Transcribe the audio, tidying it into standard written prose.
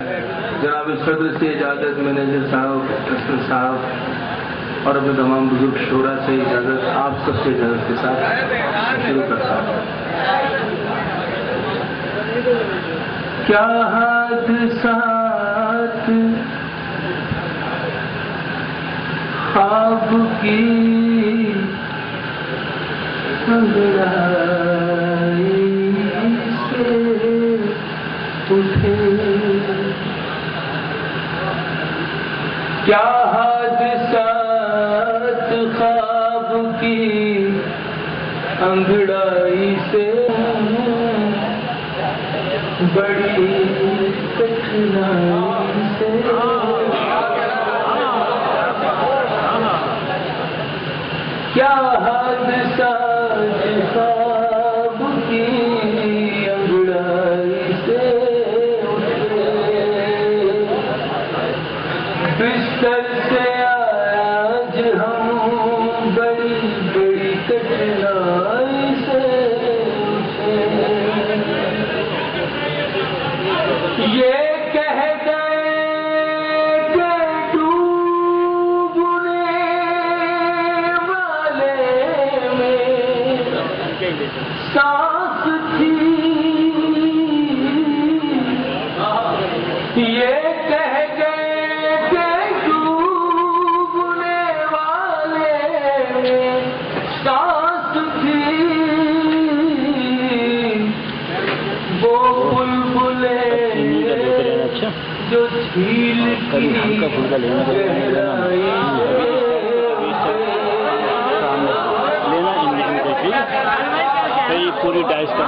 جناب صدر سے اجازت، مینیجر صاحب، اسپیکر صاحب اور اپنے تمام بزرگ شورا سے اجازت، آپ سب سے اجازت کے ساتھ شروع کرتا ہوں۔ کیا حادثات خواب کی انگڑائی سے اٹھے، کیا حادثات خواب کی انگڑائی سے بڑی کٹھنائی سے، کیا حادثات خواب کی انگڑائی سے اٹھے، بستر سے آج ہم بڑی بڑی کٹھنائی سے اٹھے، یہ کہہ گئے کہ ڈوبنے والے میں سانس تھی، یہ کہہ گئے کہ ڈوبنے والے میں سانس تھی، وہ بلبلیں جو جھیل کی گہرائی پوری ڈائس کا